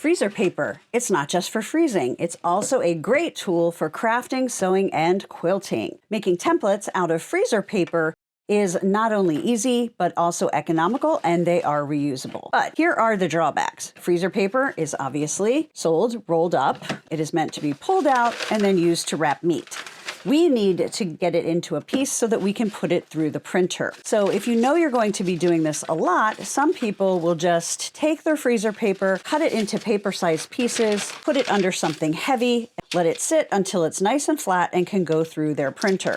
Freezer paper. It's not just for freezing. It's also a great tool for crafting, sewing, and quilting. Making templates out of freezer paper is not only easy, but also economical, and they are reusable. But here are the drawbacks. Freezer paper is obviously sold rolled up. It is meant to be pulled out and then used to wrap meat. We need to get it into a piece so that we can put it through the printer. So if you know you're going to be doing this a lot, some people will just take their freezer paper, cut it into paper-sized pieces, put it under something heavy, let it sit until it's nice and flat and can go through their printer.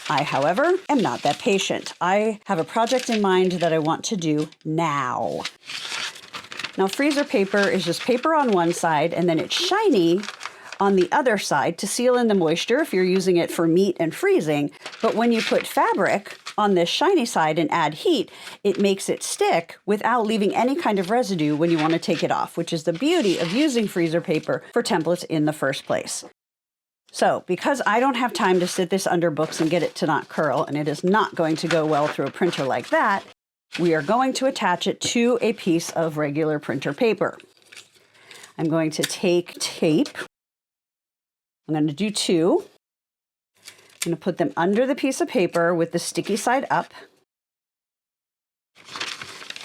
I, however, am not that patient. I have a project in mind that I want to do now. Now, freezer paper is just paper on one side, and then it's shiny on the other side to seal in the moisture if you're using it for meat and freezing. But when you put fabric on this shiny side and add heat, it makes it stick without leaving any kind of residue when you want to take it off, which is the beauty of using freezer paper for templates in the first place. So because I don't have time to sit this under books and get it to not curl, and it is not going to go well through a printer like that, we are going to attach it to a piece of regular printer paper. I'm going to take tape. I'm going to do two. I'm going to put them under the piece of paper with the sticky side up.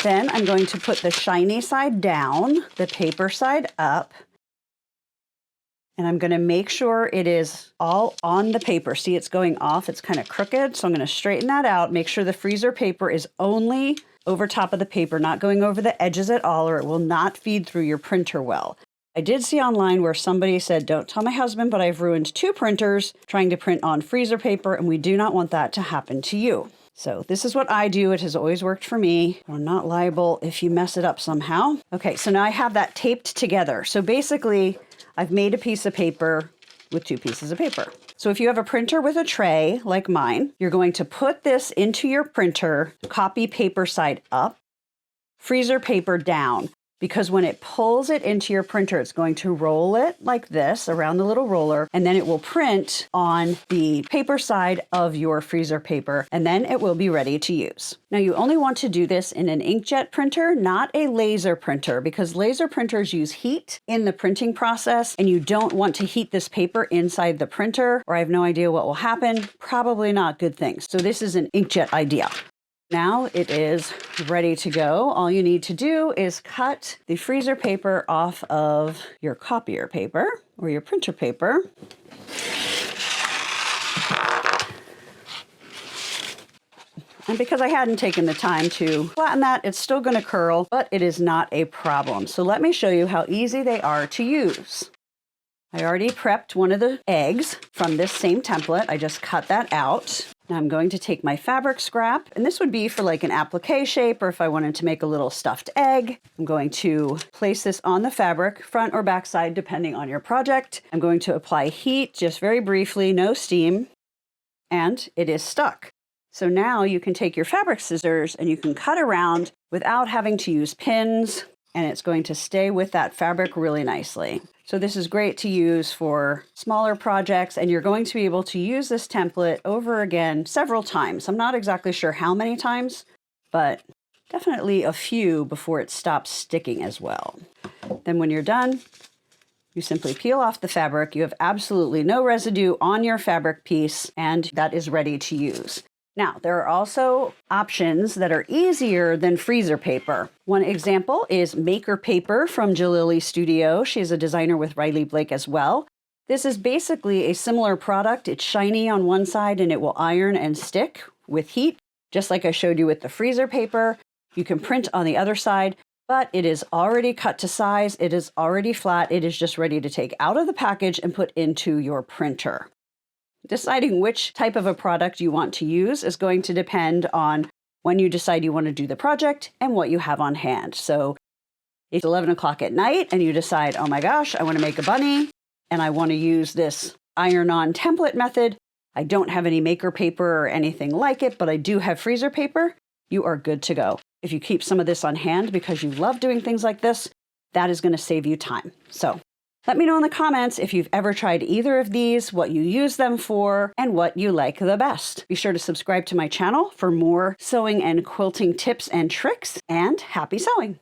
Then I'm going to put the shiny side down, the paper side up. And I'm going to make sure it is all on the paper. See, it's going off. It's kind of crooked. So I'm going to straighten that out. Make sure the freezer paper is only over top of the paper, not going over the edges at all, or it will not feed through your printer well. I did see online where somebody said, don't tell my husband, but I've ruined 2 printers trying to print on freezer paper, and we do not want that to happen to you. So this is what I do. It has always worked for me. I'm not liable if you mess it up somehow. Okay, so now I have that taped together. So basically, I've made a piece of paper with 2 pieces of paper. So if you have a printer with a tray like mine, you're going to put this into your printer, copy paper side up, freezer paper down. Because when it pulls it into your printer, it's going to roll it like this around the little roller, and then it will print on the paper side of your freezer paper, and then it will be ready to use. Now, you only want to do this in an inkjet printer, not a laser printer, because laser printers use heat in the printing process, and you don't want to heat this paper inside the printer, or I have no idea what will happen. Probably not good things. So this is an inkjet idea. Now it is ready to go. All you need to do is cut the freezer paper off of your copier paper or your printer paper. And because I hadn't taken the time to flatten that, it's still going to curl, but it is not a problem. So let me show you how easy they are to use. I already prepped one of the eggs from this same template. I just cut that out. Now I'm going to take my fabric scrap, and this would be for like an applique shape, or if I wanted to make a little stuffed egg. I'm going to place this on the fabric, front or back side, depending on your project. I'm going to apply heat just very briefly, no steam, and it is stuck. So now you can take your fabric scissors and you can cut around without having to use pins, and it's going to stay with that fabric really nicely. So this is great to use for smaller projects, and you're going to be able to use this template over again several times. I'm not exactly sure how many times, but definitely a few before it stops sticking as well. Then when you're done, you simply peel off the fabric. You have absolutely no residue on your fabric piece, and that is ready to use. Now, there are also options that are easier than freezer paper. One example is Maker Paper from Jalili Studio. She's a designer with Riley Blake as well. This is basically a similar product. It's shiny on one side and it will iron and stick with heat, just like I showed you with the freezer paper. You can print on the other side, but it is already cut to size. It is already flat. It is just ready to take out of the package and put into your printer. Deciding which type of a product you want to use is going to depend on when you decide you want to do the project and what you have on hand. So it's 11 o'clock at night and you decide, oh my gosh, I want to make a bunny and I want to use this iron-on template method. I don't have any Maker Paper or anything like it, but I do have freezer paper. You are good to go. If you keep some of this on hand because you love doing things like this, that is going to save you time. So let me know in the comments if you've ever tried either of these, what you use them for, and what you like the best. Be sure to subscribe to my channel for more sewing and quilting tips and tricks, and happy sewing!